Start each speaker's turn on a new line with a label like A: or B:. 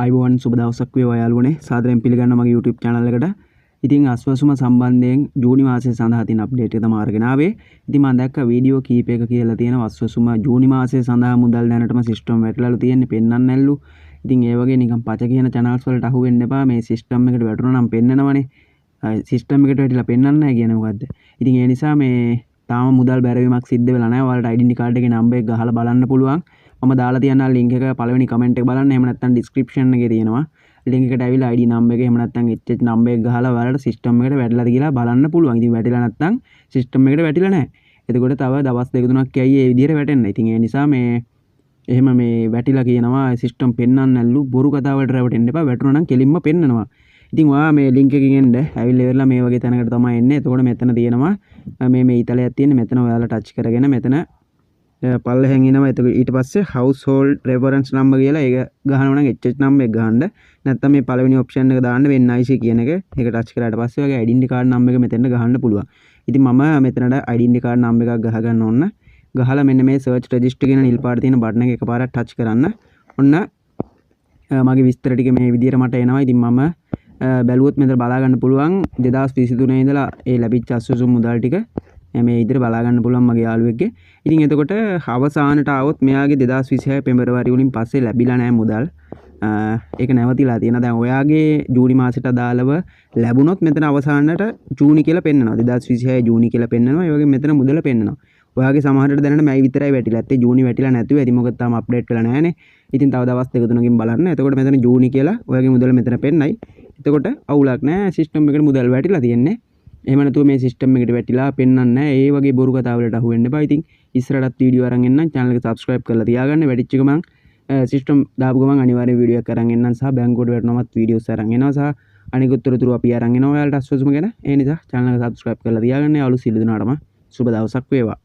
A: අයිබෝන් සුබ දවසක් වේවා යාළුවනේ සාදරයෙන් පිළිගන්නවා මගේ YouTube channel එකට. ඉතින් අස්වැසුම සම්බන්ධයෙන් ජූනි මාසයේ සඳහා තියෙන අප්ඩේට් එක තමයි අරගෙන ආවේ. ඉතින් මම දැක්ක වීඩියෝ කීපයක කියලා තියෙනවා අස්වැසුම ජූනි මාසයේ සඳහා මුදල් දැනටම සිස්ටම් වැටලාලු තියෙන්නේ පෙන්වන්න නැල්ලු. ඉතින් ඒ වගේ නිකන් පච කියන channels වලට අහු වෙන්න එපා. මේ සිස්ටම් එකට වැටුණා නම් පෙන්නනවනේ. සිස්ටම් එකට වැටිලා පෙන්වන්නේ නැහැ කියන්නේ මොකද්ද? ඉතින් ඒ නිසා මේ තාම මුදල් බැරවීමක් සිද්ධ වෙලා නැහැ. ඔයාලට identity card එකේ number එක ගහලා බලන්න පුළුවන්. මම දාලා තියන්න link එක පළවෙනි comment එක බලන්න. එහෙම නැත්නම් description එකේ තියෙනවා. link එකට ඇවිල්ලා ID number එක එහෙම නැත්නම් HH number එක ගහලා ඔයාලට system එකට වැටලාද කියලා බලන්න පුළුවන්. ඉතින් වැටිලා නැත්නම් system එකට වැටිලා නැහැ. එතකොට තව දවස් දෙක තුනක් යයි ඒ විදිහට වැටෙන්න. ඉතින් ඒ නිසා මේ එහෙම මේ වැටිලා කියනවා system පෙන්වන්න නැල්ලු බොරු කතා වලට රැවටෙන්න එපා. වැටුණා නම් කෙලින්ම පෙන්නනවා. ඉතින් ඔයා මේ link එකකින් එන්න ඇවිල්ලා ඉවරලා මේ වගේ තැනකට තමයි එන්නේ. එතකොට මෙතන තියෙනවා මේ ඊතලයක් තියෙන මෙතන ඔයාලා ටච් කරගෙන මෙතන පල්ලෙහෙන් එනවා. එතකොට ඊට පස්සේ household reference number කියලා ඒක ගහනවා නම් HH number එක ගහන්න. නැත්නම් මේ පළවෙනි option එක දාන්න වෙන්නේ IC කියන එක. ඒක ටච් කරාට පස්සේ ඔයාගේ identity card number එක මෙතෙන්ට ගහන්න පුළුවන්. ඉතින් මම මෙතනට identity card number එකක් ගහ ගන්න ඕන. ගහලා මෙන්න මේ search register කියන නිල් පාට තියෙන බටන් එක එකපාරක් ටච් කරන්න. ඔන්න මගේ විස්තර ටික මේ විදිහට මට එනවා. ඉතින් මම බැලුවොත් මෙතන බලා ගන්න පුළුවන් 2023 ඉඳලා ඒ ලැබිච්ච අස්වැසුම් මුදල් ටික මේ ඉදිරියට බලා ගන්න පුළුවන් මගේ යාළුවෙක්ගේ. ඉතින් එතකොට අවසානට આવොත් මෙයාගේ 2026 පෙබරවාරි වලින් පස්සේ ලැබිලා නැහැ මුදල්. ඒක නැවතිලා තියෙනවා. දැන් ඔයාගේ ජූනි මාසෙට අදාළව ලැබුණොත් මෙතන අවසානට ජූනි කියලා පෙන්නනවා. 2026 ජූනි කියලා පෙන්නනවා. ඒ වගේ මෙතන මුදල පෙන්නනවා. ඔයාගේ සමහරට දැනට මයි විතරයි වැටිලා. ඇත්තේ ජූනි වැටිලා නැතුව ඇති. මොකද තාම අප්ඩේට් වෙලා නැහැනේ. ඉතින් තව දවස් දෙක තුනකින් බලන්න. එතකොට මෙතන ජූනි කියලා ඔයාගේ මුදල මෙතන පෙන්නයි. එතකොට අවුලක් නැහැ. සිස්ටම් එකට මුදල් වැටිලා තියෙන්නේ. එහෙම නැතුව මේ සිස්ටම් එකට වැටිලා පෙන්වන්නේ නැහැ. ඒ වගේ බොරු කතා වලට අහු වෙන්න එපා. ඉතින් ඉස්සරහටත් වීඩියෝ අරන් එන්නම්. channel එක subscribe කරලා තියාගන්න. වැඩිච්ච ගමන් සිස්ටම් දාපු ගමන් අනිවාර්යෙන් වීඩියෝ එකක් අරන් එන්නම් සහ බැංකුවට වැටුනමත් වීඩියෝස් අරන් එනවා සහ අනිකුත් තොරතුරු අපි අරන් එනවා ඔයාලට අස්වැසුම ගැන. ඒ නිසා channel එක subscribe කරලා තියාගන්න. යාළුවෝ සියලු දෙනාටම සුබ දවසක් වේවා.